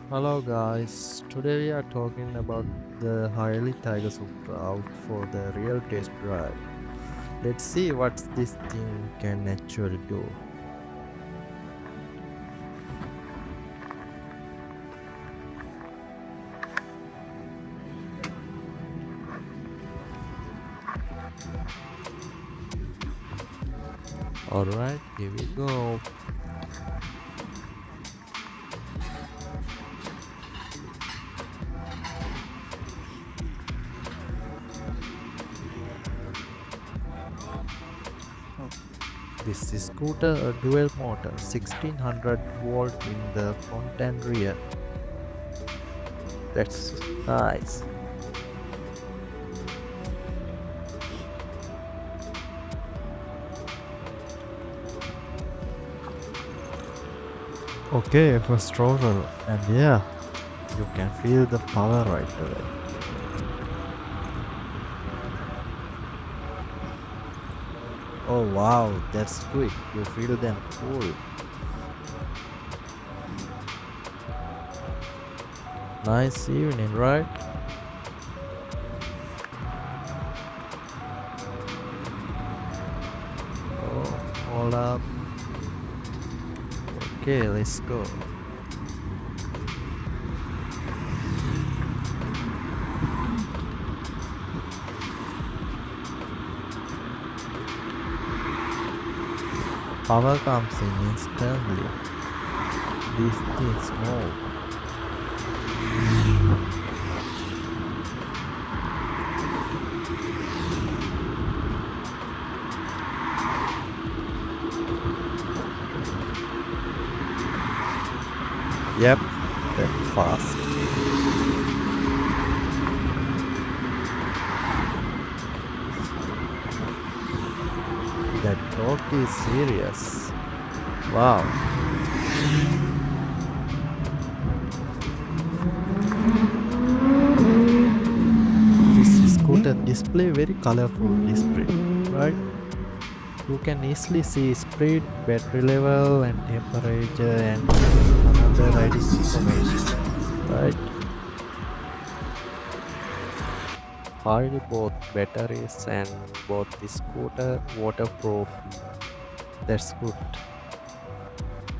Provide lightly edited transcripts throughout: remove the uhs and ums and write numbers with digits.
Hello guys, today we are talking about the Hiley Tiger Supra out for the real test drive. Let's see what this thing can actually do. Alright, here we go. This is scooter a dual motor 1600 volt in the front and rear. That's nice. Okay, first throttle, and yeah, you can feel the power right away. Oh wow, that's quick. You feel them pull. Nice evening, right? Oh, hold up. Okay, let's go. Power comes in instantly. These things move. Yep, that fast. That torque is serious. Wow. This scooter display very colorful display, right? You can easily see speed, battery level, and temperature, and another riding information, right? Finally, both batteries and both the scooter waterproof. That's good.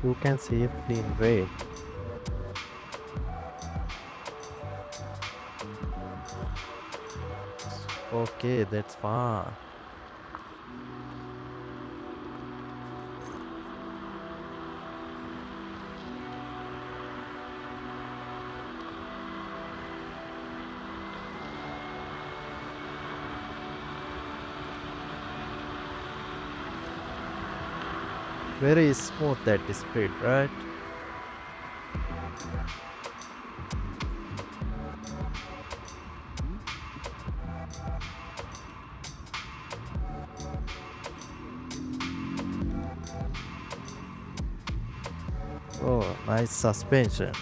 You can safely in rain. Okay, that's fine. Very smooth that speed, right? Oh, nice suspension.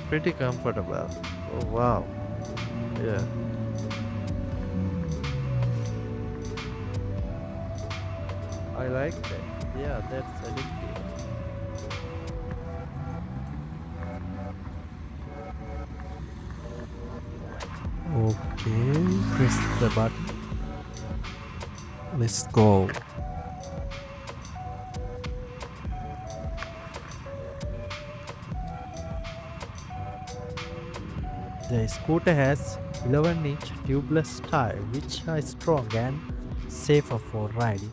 Pretty comfortable. Oh wow. Yeah. I like that. Yeah, that's addictive. Okay, press the button. Let's go. The scooter has 11-inch tubeless tire which are strong and safer for riding.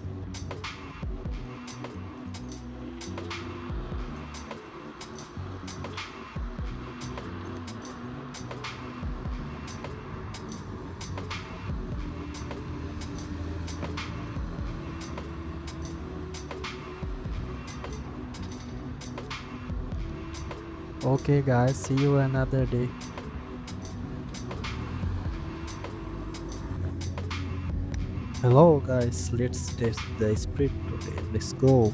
Okay guys, see you another day. Hello guys, let's test the sprint today. Let's go.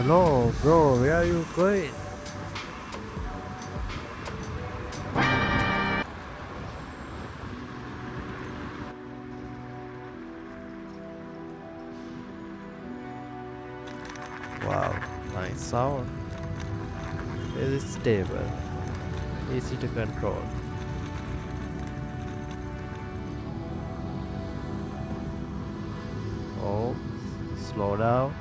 Hello, bro, where are you going? Wow, nice sound. Very stable, easy to control. Oh, slow down.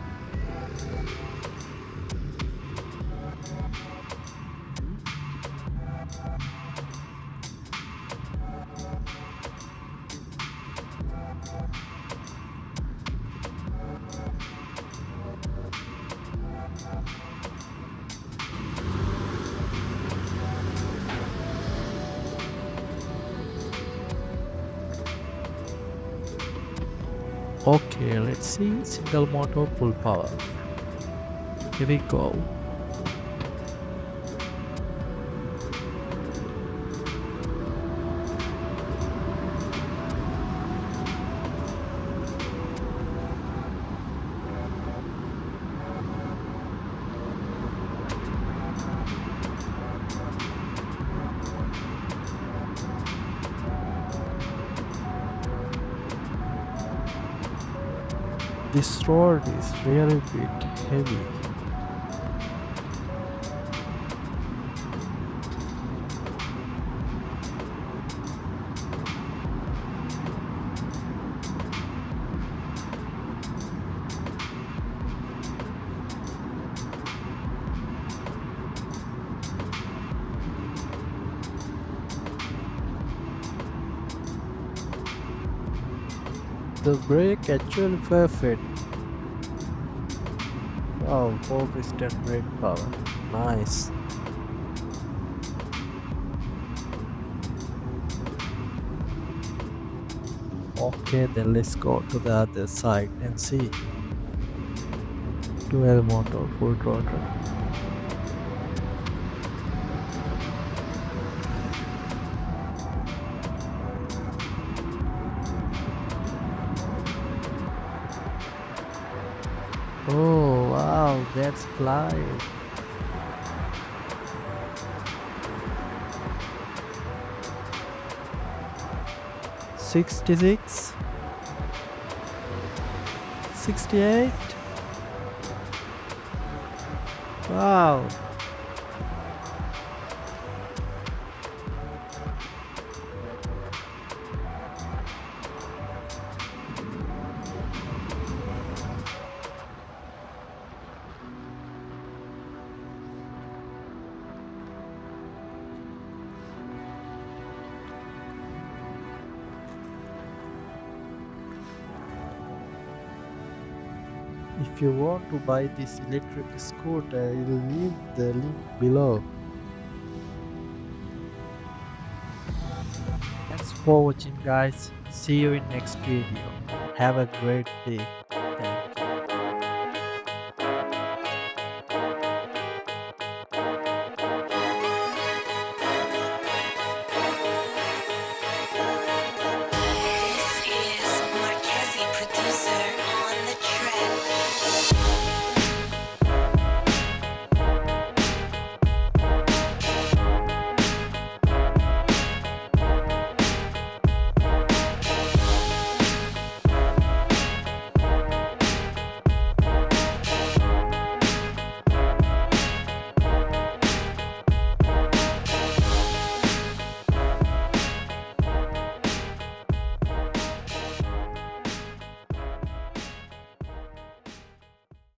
Okay, let's see single motor full power. Here we go. This road is really bit heavy. The brake actually perfect. Wow, 4 piston brake power. Nice. Okay, then let's go to the other side and see. Dual motor full throttle. Oh wow, that's flying. 66, 68. Wow. If you want to buy this electric scooter, I will leave the link below. Thanks for watching guys. See you in next video. Have a great day.